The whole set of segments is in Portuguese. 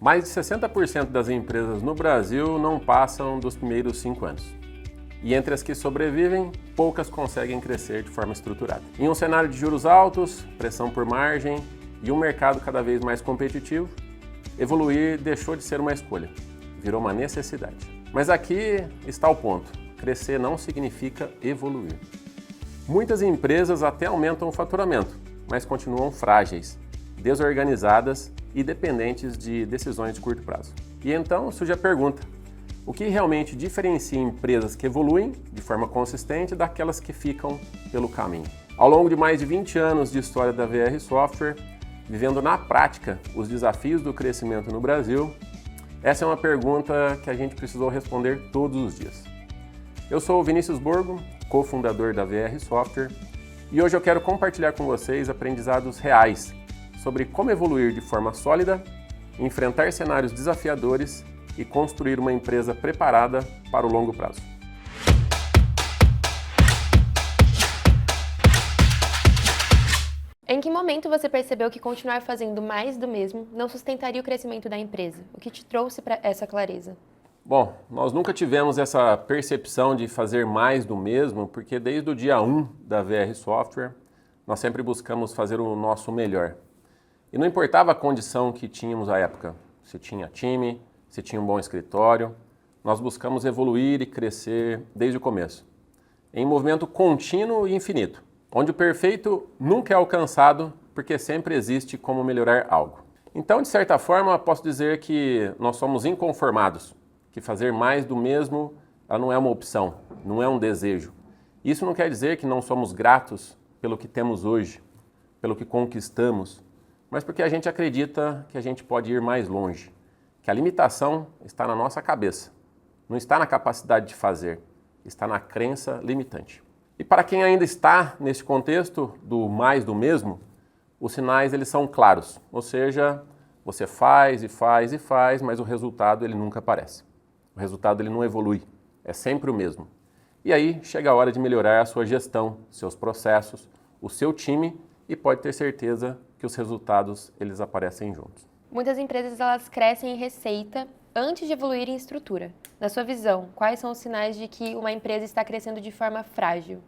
Mais de 60% das empresas no Brasil não passam dos primeiros 5 anos. E entre as que sobrevivem, poucas conseguem crescer de forma estruturada. Em um cenário de juros altos, pressão por margem e um mercado cada vez mais competitivo, evoluir deixou de ser uma escolha, virou uma necessidade. Mas aqui está o ponto: crescer não significa evoluir. Muitas empresas até aumentam o faturamento, mas continuam frágeis, desorganizadas e dependentes de decisões de curto prazo. E então surge a pergunta: o que realmente diferencia empresas que evoluem de forma consistente daquelas que ficam pelo caminho? Ao longo de mais de 20 anos de história da VR Software, vivendo na prática os desafios do crescimento no Brasil, essa é uma pergunta que a gente precisou responder todos os dias. Eu sou o Vinícius Borgo, cofundador da VR Software, e hoje eu quero compartilhar com vocês aprendizados reais sobre como evoluir de forma sólida, enfrentar cenários desafiadores e construir uma empresa preparada para o longo prazo. Em que momento você percebeu que continuar fazendo mais do mesmo não sustentaria o crescimento da empresa? O que te trouxe para essa clareza? Bom, nós nunca tivemos essa percepção de fazer mais do mesmo, porque desde o dia 1 da VR Software, nós sempre buscamos fazer o nosso melhor. E não importava a condição que tínhamos à época, se tinha time, se tinha um bom escritório, nós buscamos evoluir e crescer desde o começo, em um movimento contínuo e infinito, onde o perfeito nunca é alcançado, porque sempre existe como melhorar algo. Então, de certa forma, posso dizer que nós somos inconformados, que fazer mais do mesmo não é uma opção, não é um desejo. Isso não quer dizer que não somos gratos pelo que temos hoje, pelo que conquistamos, mas porque a gente acredita que a gente pode ir mais longe, que a limitação está na nossa cabeça, não está na capacidade de fazer, está na crença limitante. E para quem ainda está nesse contexto do mais do mesmo, os sinais eles são claros, ou seja, você faz e faz e faz, mas o resultado ele nunca aparece. O resultado ele não evolui, é sempre o mesmo. E aí chega a hora de melhorar a sua gestão, seus processos, o seu time e pode ter certeza que os resultados eles aparecem juntos. Muitas empresas elas crescem em receita antes de evoluir em estrutura. Na sua visão, quais são os sinais de que uma empresa está crescendo de forma frágil?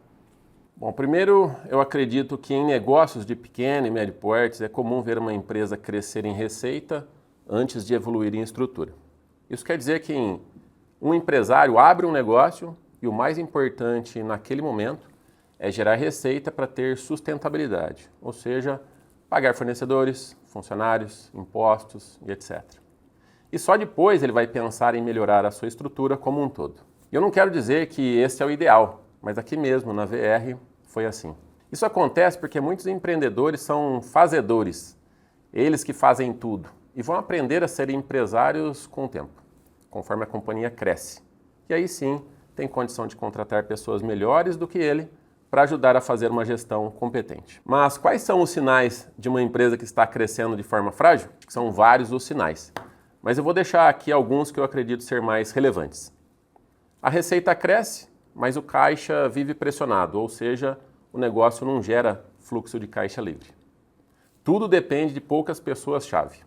Bom, primeiro eu acredito que em negócios de pequeno e médio porte é comum ver uma empresa crescer em receita antes de evoluir em estrutura. Isso quer dizer que um empresário abre um negócio e o mais importante naquele momento é gerar receita para ter sustentabilidade, ou seja, pagar fornecedores, funcionários, impostos e etc. E só depois ele vai pensar em melhorar a sua estrutura como um todo. Eu não quero dizer que esse é o ideal, mas aqui mesmo na VR foi assim. Isso acontece porque muitos empreendedores são fazedores, eles que fazem tudo, e vão aprender a ser empresários com o tempo, conforme a companhia cresce. E aí sim tem condição de contratar pessoas melhores do que ele para ajudar a fazer uma gestão competente. Mas quais são os sinais de uma empresa que está crescendo de forma frágil? São vários os sinais, mas eu vou deixar aqui alguns que eu acredito ser mais relevantes. A receita cresce, mas o caixa vive pressionado, ou seja, o negócio não gera fluxo de caixa livre. Tudo depende de poucas pessoas-chave.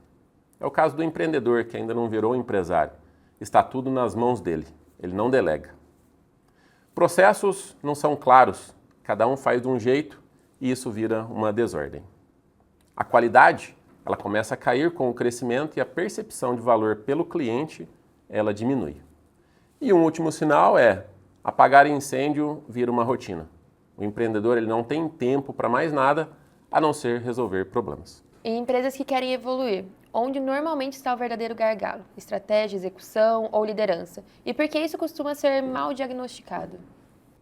É o caso do empreendedor que ainda não virou empresário. Está tudo nas mãos dele, ele não delega. Processos não são claros, cada um faz de um jeito e isso vira uma desordem. A qualidade, ela começa a cair com o crescimento e a percepção de valor pelo cliente, ela diminui. E um último sinal é apagar incêndio vira uma rotina. O empreendedor ele não tem tempo para mais nada a não ser resolver problemas. Em empresas que querem evoluir, onde normalmente está o verdadeiro gargalo? Estratégia, execução ou liderança? E por que isso costuma ser mal diagnosticado?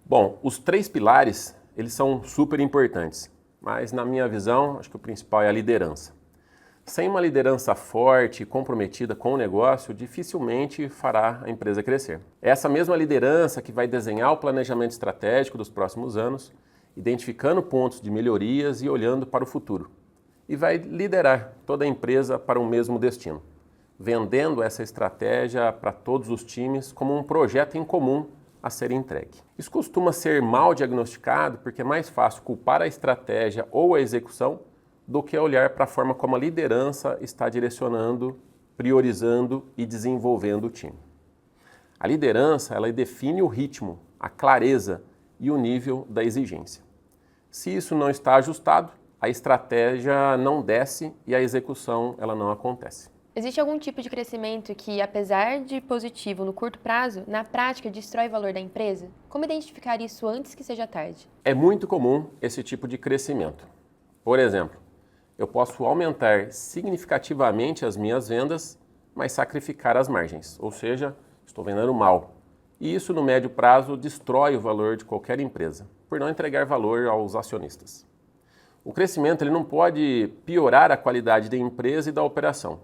Bom, os 3 pilares, eles são super importantes, mas na minha visão, acho que o principal é a liderança. Sem uma liderança forte e comprometida com o negócio, dificilmente fará a empresa crescer. É essa mesma liderança que vai desenhar o planejamento estratégico dos próximos anos, identificando pontos de melhorias e olhando para o futuro. E vai liderar toda a empresa para o mesmo destino, vendendo essa estratégia para todos os times como um projeto em comum a ser entregue. Isso costuma ser mal diagnosticado porque é mais fácil culpar a estratégia ou a execução do que olhar para a forma como a liderança está direcionando priorizando e desenvolvendo o time. A liderança, ela define o ritmo, a clareza e o nível da exigência. Se isso não está ajustado, a estratégia não desce e a execução ela não acontece. Existe algum tipo de crescimento que, apesar de positivo no curto prazo, na prática destrói o valor da empresa? Como identificar isso antes que seja tarde? É muito comum esse tipo de crescimento. Por exemplo, eu posso aumentar significativamente as minhas vendas, mas sacrificar as margens, ou seja, estou vendendo mal. E isso, no médio prazo, destrói o valor de qualquer empresa, por não entregar valor aos acionistas. O crescimento ele não pode piorar a qualidade da empresa e da operação.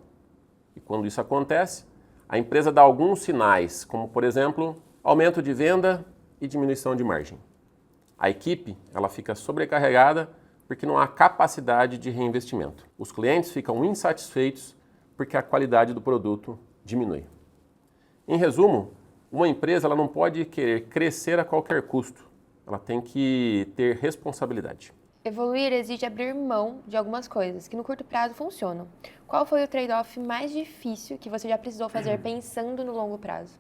E quando isso acontece, a empresa dá alguns sinais, como, por exemplo, aumento de venda e diminuição de margem. A equipe ela fica sobrecarregada porque não há capacidade de reinvestimento. Os clientes ficam insatisfeitos porque a qualidade do produto diminui. Em resumo, uma empresa ela não pode querer crescer a qualquer custo. Ela tem que ter responsabilidade. Evoluir exige abrir mão de algumas coisas que no curto prazo funcionam. Qual foi o trade-off mais difícil que você já precisou fazer pensando no longo prazo?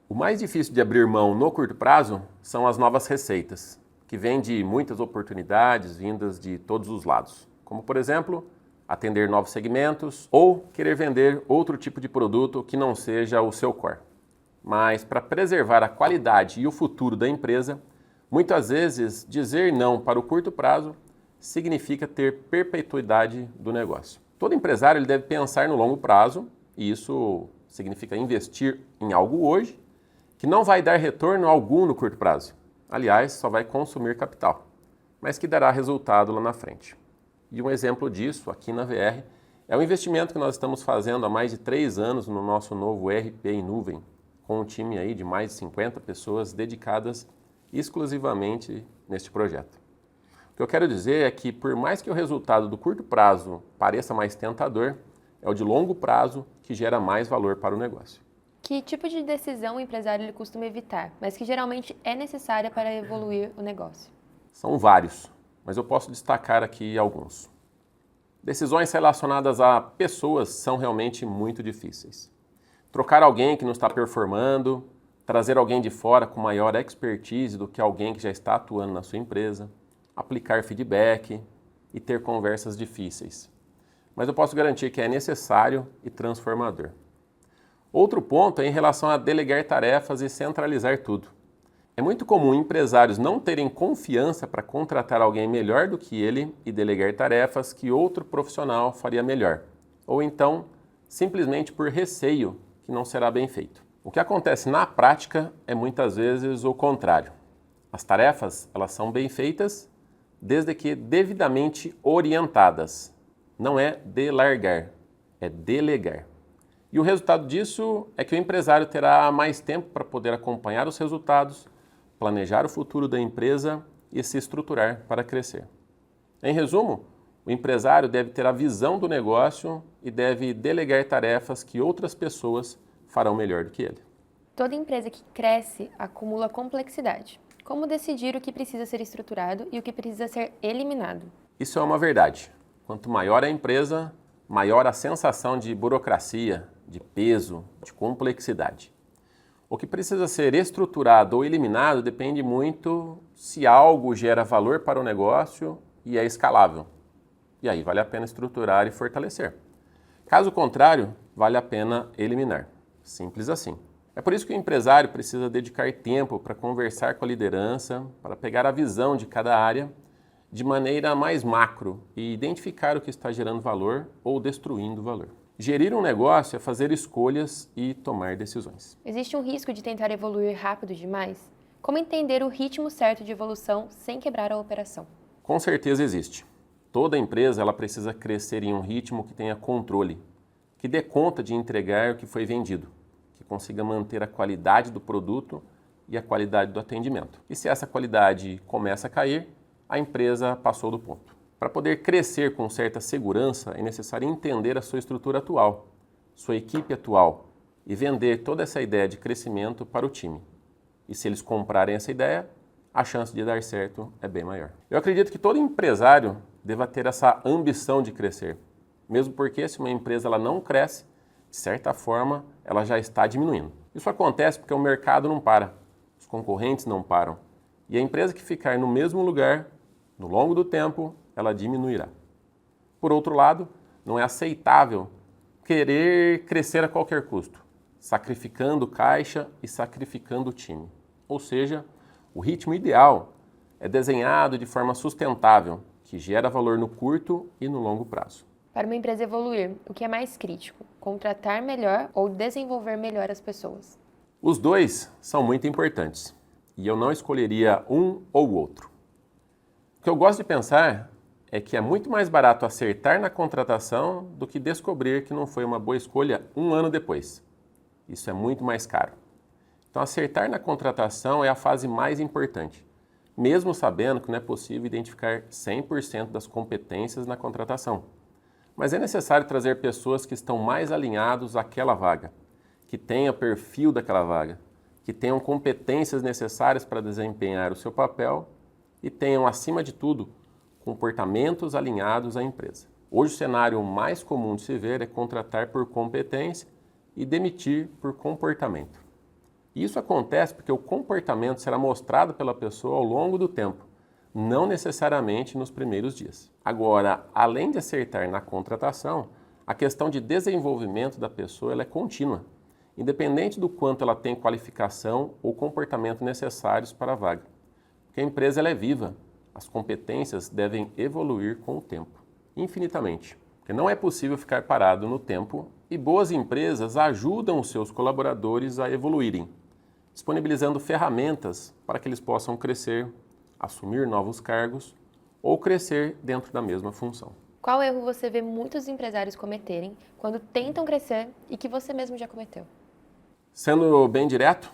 O mais difícil de abrir mão no curto prazo são as novas receitas, que vêm de muitas oportunidades vindas de todos os lados, como, por exemplo, atender novos segmentos ou querer vender outro tipo de produto que não seja o seu core. Mas para preservar a qualidade e o futuro da empresa, muitas vezes dizer não para o curto prazo significa ter perpetuidade do negócio. Todo empresário ele deve pensar no longo prazo, e isso significa investir em algo hoje que não vai dar retorno algum no curto prazo. Aliás, só vai consumir capital, mas que dará resultado lá na frente. E um exemplo disso, aqui na VR, é o investimento que nós estamos fazendo há mais de 3 anos no nosso novo ERP em nuvem, com um time aí de mais de 50 pessoas dedicadas exclusivamente neste projeto. O que eu quero dizer é que, por mais que o resultado do curto prazo pareça mais tentador, é o de longo prazo que gera mais valor para o negócio. Que tipo de decisão o empresário ele costuma evitar, mas que geralmente é necessária para evoluir o negócio? São vários, mas eu posso destacar aqui alguns. Decisões relacionadas a pessoas são realmente muito difíceis. Trocar alguém que não está performando, trazer alguém de fora com maior expertise do que alguém que já está atuando na sua empresa, aplicar feedback e ter conversas difíceis. Mas eu posso garantir que é necessário e transformador. Outro ponto é em relação a delegar tarefas e centralizar tudo. É muito comum empresários não terem confiança para contratar alguém melhor do que ele e delegar tarefas que outro profissional faria melhor. Ou então, simplesmente por receio que não será bem feito. O que acontece na prática é muitas vezes o contrário. As tarefas, elas são bem feitas desde que devidamente orientadas. Não é delargar, é delegar. E o resultado disso é que o empresário terá mais tempo para poder acompanhar os resultados, planejar o futuro da empresa e se estruturar para crescer. Em resumo, o empresário deve ter a visão do negócio e deve delegar tarefas que outras pessoas farão melhor do que ele. Toda empresa que cresce acumula complexidade. Como decidir o que precisa ser estruturado e o que precisa ser eliminado? Isso é uma verdade. Quanto maior a empresa, maior a sensação de burocracia, de peso, de complexidade. O que precisa ser estruturado ou eliminado depende muito se algo gera valor para o negócio e é escalável. E aí vale a pena estruturar e fortalecer. Caso contrário, vale a pena eliminar. Simples assim. É por isso que o empresário precisa dedicar tempo para conversar com a liderança, para pegar a visão de cada área de maneira mais macro e identificar o que está gerando valor ou destruindo valor. Gerir um negócio é fazer escolhas e tomar decisões. Existe um risco de tentar evoluir rápido demais? Como entender o ritmo certo de evolução sem quebrar a operação? Com certeza existe. Toda empresa ela precisa crescer em um ritmo que tenha controle, que dê conta de entregar o que foi vendido, que consiga manter a qualidade do produto e a qualidade do atendimento. E se essa qualidade começa a cair, a empresa passou do ponto. Para poder crescer com certa segurança, é necessário entender a sua estrutura atual, sua equipe atual e vender toda essa ideia de crescimento para o time. E se eles comprarem essa ideia, a chance de dar certo é bem maior. Eu acredito que todo empresário deva ter essa ambição de crescer, mesmo porque se uma empresa ela não cresce, de certa forma, ela já está diminuindo. Isso acontece porque o mercado não para, os concorrentes não param. E a empresa que ficar no mesmo lugar, no longo do tempo, ela diminuirá. Por outro lado, não é aceitável querer crescer a qualquer custo, sacrificando caixa e sacrificando o time. Ou seja, o ritmo ideal é desenhado de forma sustentável, que gera valor no curto e no longo prazo. Para uma empresa evoluir, o que é mais crítico? Contratar melhor ou desenvolver melhor as pessoas? Os dois são muito importantes e eu não escolheria um ou outro. O que eu gosto de pensar é que é muito mais barato acertar na contratação do que descobrir que não foi uma boa escolha um ano depois. Isso é muito mais caro. Então, acertar na contratação é a fase mais importante, mesmo sabendo que não é possível identificar 100% das competências na contratação. Mas é necessário trazer pessoas que estão mais alinhados àquela vaga, que tenham o perfil daquela vaga, que tenham competências necessárias para desempenhar o seu papel e tenham, acima de tudo, comportamentos alinhados à empresa. Hoje o cenário mais comum de se ver é contratar por competência e demitir por comportamento. Isso acontece porque o comportamento será mostrado pela pessoa ao longo do tempo, não necessariamente nos primeiros dias. Agora, além de acertar na contratação, a questão de desenvolvimento da pessoa ela é contínua, independente do quanto ela tem qualificação ou comportamento necessários para a vaga. Porque a empresa ela é viva, as competências devem evoluir com o tempo, infinitamente. Porque não é possível ficar parado no tempo e boas empresas ajudam os seus colaboradores a evoluírem, disponibilizando ferramentas para que eles possam crescer, assumir novos cargos ou crescer dentro da mesma função. Qual erro você vê muitos empresários cometerem quando tentam crescer e que você mesmo já cometeu? Sendo bem direto,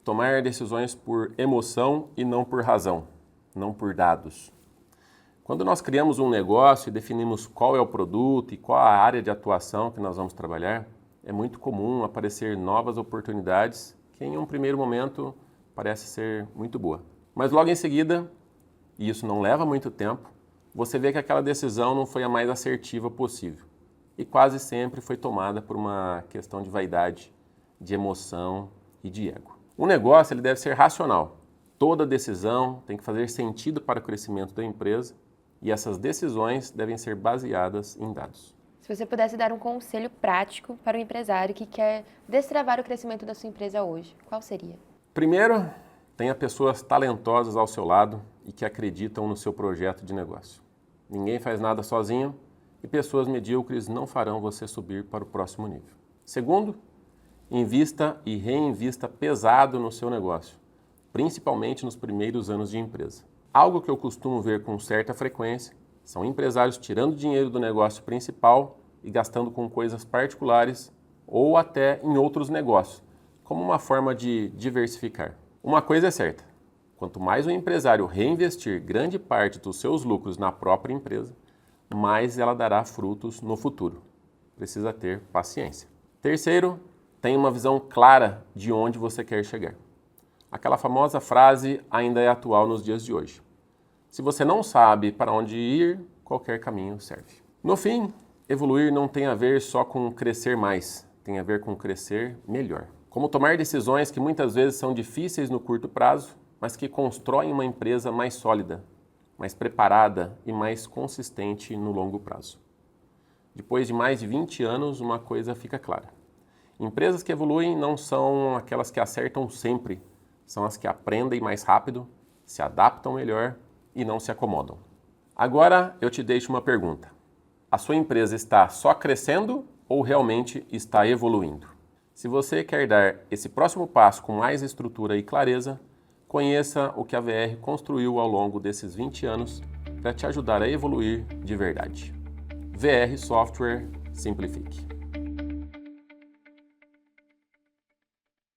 tomar decisões por emoção e não por razão, não por dados. Quando nós criamos um negócio e definimos qual é o produto e qual a área de atuação que nós vamos trabalhar, é muito comum aparecer novas oportunidades que em um primeiro momento parece ser muito boa. Mas logo em seguida, e isso não leva muito tempo, você vê que aquela decisão não foi a mais assertiva possível e quase sempre foi tomada por uma questão de vaidade, de emoção e de ego. O negócio ele deve ser racional. Toda decisão tem que fazer sentido para o crescimento da empresa e essas decisões devem ser baseadas em dados. Se você pudesse dar um conselho prático para um empresário que quer destravar o crescimento da sua empresa hoje, qual seria? Primeiro, tenha pessoas talentosas ao seu lado e que acreditam no seu projeto de negócio. Ninguém faz nada sozinho e pessoas medíocres não farão você subir para o próximo nível. Segundo, invista e reinvista pesado no seu negócio, principalmente nos primeiros anos de empresa. Algo que eu costumo ver com certa frequência são empresários tirando dinheiro do negócio principal e gastando com coisas particulares ou até em outros negócios, como uma forma de diversificar. Uma coisa é certa, quanto mais o empresário reinvestir grande parte dos seus lucros na própria empresa, mais ela dará frutos no futuro. Precisa ter paciência. Terceiro, tenha uma visão clara de onde você quer chegar. Aquela famosa frase ainda é atual nos dias de hoje. Se você não sabe para onde ir, qualquer caminho serve. No fim, evoluir não tem a ver só com crescer mais, tem a ver com crescer melhor. Como tomar decisões que muitas vezes são difíceis no curto prazo, mas que constroem uma empresa mais sólida, mais preparada e mais consistente no longo prazo. Depois de mais de 20 anos, uma coisa fica clara. Empresas que evoluem não são aquelas que acertam sempre, são as que aprendem mais rápido, se adaptam melhor e não se acomodam. Agora eu te deixo uma pergunta. A sua empresa está só crescendo ou realmente está evoluindo? Se você quer dar esse próximo passo com mais estrutura e clareza, conheça o que a VR construiu ao longo desses 20 anos para te ajudar a evoluir de verdade. VR Software Simplifique.